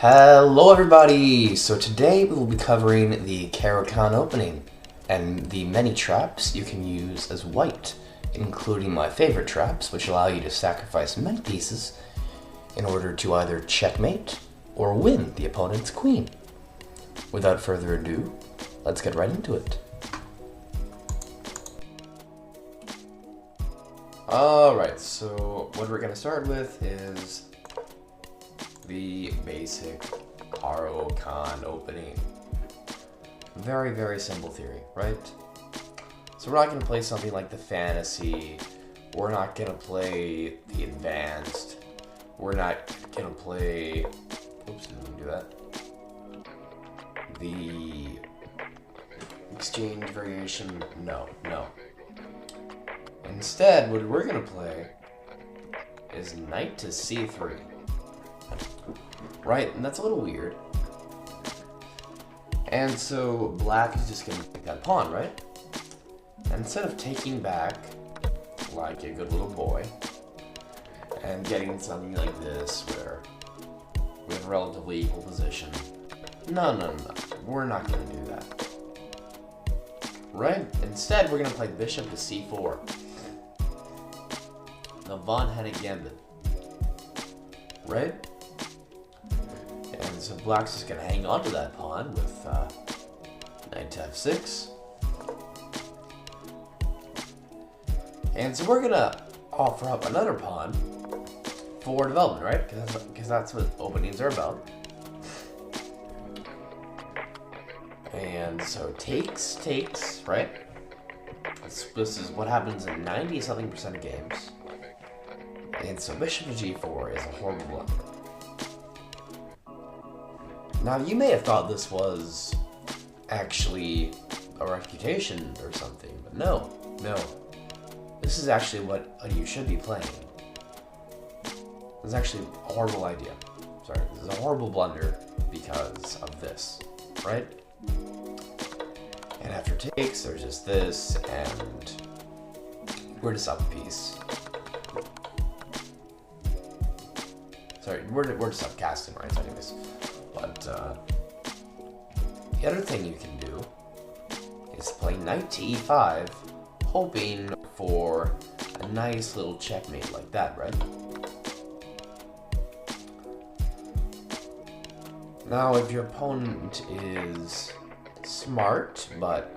Hello everybody! So today we will be covering the caro-kann opening and the many traps you can use as white, including my favorite traps which allow you to sacrifice many pieces in order to either checkmate or win the opponent's queen. Without further ado, let's get right into it. Alright, so what we're going to start with is the basic caro-kann opening. Very, very simple theory, right? So we're not going to play something like the fantasy. We're not going to play the advanced. We're not going to play... Oops, didn't do that. The exchange variation. No. Instead, what we're going to play is knight to c3. Right, and that's a little weird. And so black is just going to take that pawn, right? And instead of taking back like a good little boy and getting something like this where we have a relatively equal position, no, we're not going to do that. Right? Instead, we're going to play bishop to c4. The von Hennig gambit. Right? And so black's just going to hang on to that pawn with knight to f6. And so we're going to offer up another pawn for development, right? Because that's what openings are about. And so takes, right? This is what happens in 90-something% of games. And so bishop to g4 is a horrible blunder. Now, you may have thought this was actually a refutation or something, but no. This is actually what you should be playing. This is actually a horrible idea. Sorry, this is a horrible blunder because of this, right? And after takes, there's just this, and we're just up a piece. Sorry, we're just up casting, right? So anyways. But the other thing you can do is play knight to e5, hoping for a nice little checkmate like that, right? Now, if your opponent is smart, but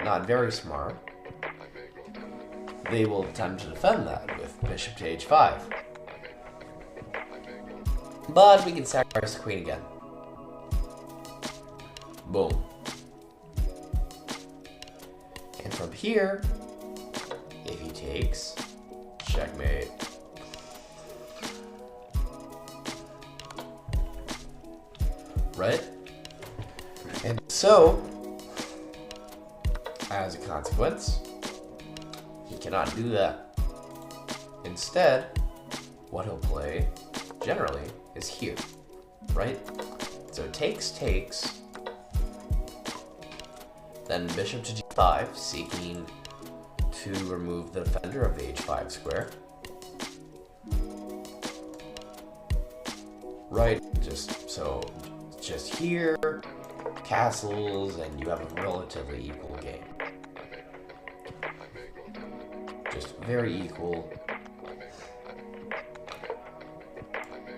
not very smart, they will attempt to defend that with bishop to h5. But we can sacrifice the queen again. Boom. And from here, if he takes, checkmate. Right? And so, as a consequence, he cannot do that. Instead, what he'll play, generally, is here. Right? So takes, then bishop to g5, seeking to remove the defender of the h5 square. Right, just here, castles, and you have a relatively equal game. Just very equal.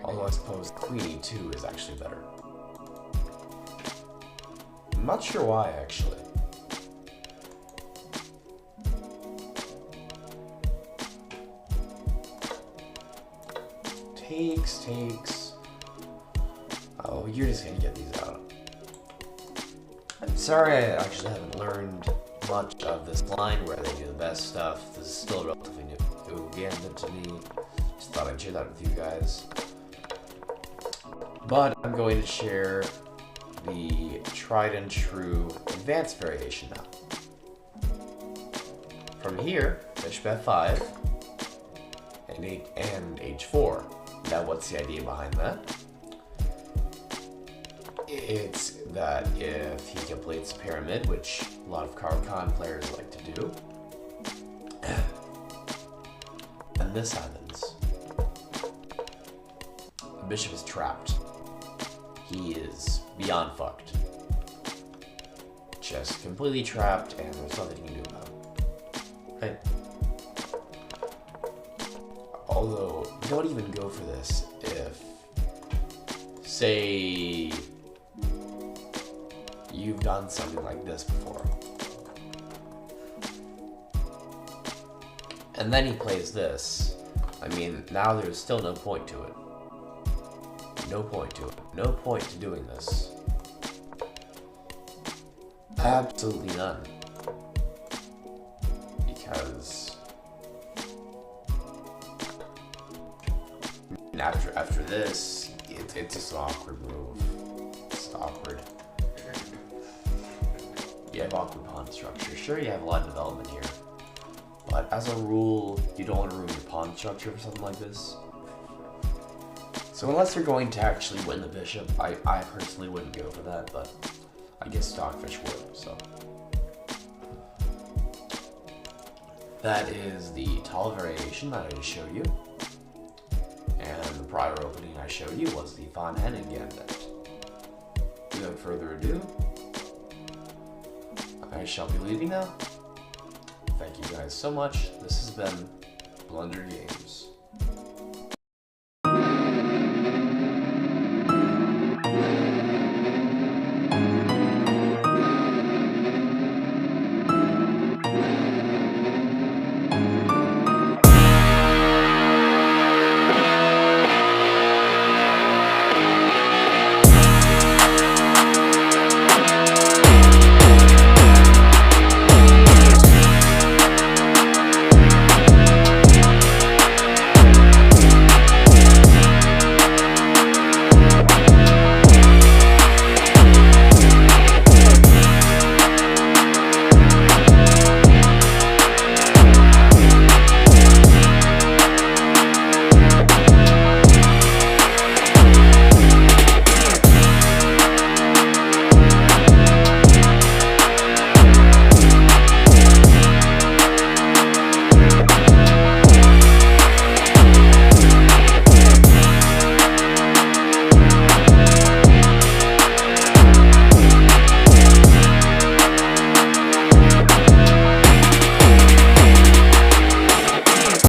Although I suppose queen e2 is actually better. I'm not sure why, actually. Takes. Oh, you're just gonna get these out. I'm sorry I actually haven't learned much of this line where they do the best stuff. This is still relatively new gambit to me. Just thought I'd share that with you guys. But I'm going to share the tried and true advanced variation now. From here, bishop f5 and h4. Now, what's the idea behind that? It's that if he completes pyramid, which a lot of caro-kann players like to do, then this happens. The bishop is trapped. he is beyond fucked. Just completely trapped, and there's nothing you can do about it. Right? Although, don't even go for this if, say, you've done something like this before. And then he plays this. I mean, now there's still no point to it. No point to it. No point to doing this. Absolutely none. Because after this, it's just an awkward move. It's awkward. You have awkward pawn structure. Sure, you have a lot of development here. But as a rule, you don't want to ruin your pawn structure for something like this. So unless you're going to actually win the bishop, I personally wouldn't go for that, but I guess Stockfish would, so. That is the tall variation that I just showed you. And the prior opening I showed you was the Von Henning Gambit. Without further ado, I shall be leaving now. Thank you guys so much. This has been Blunder Games.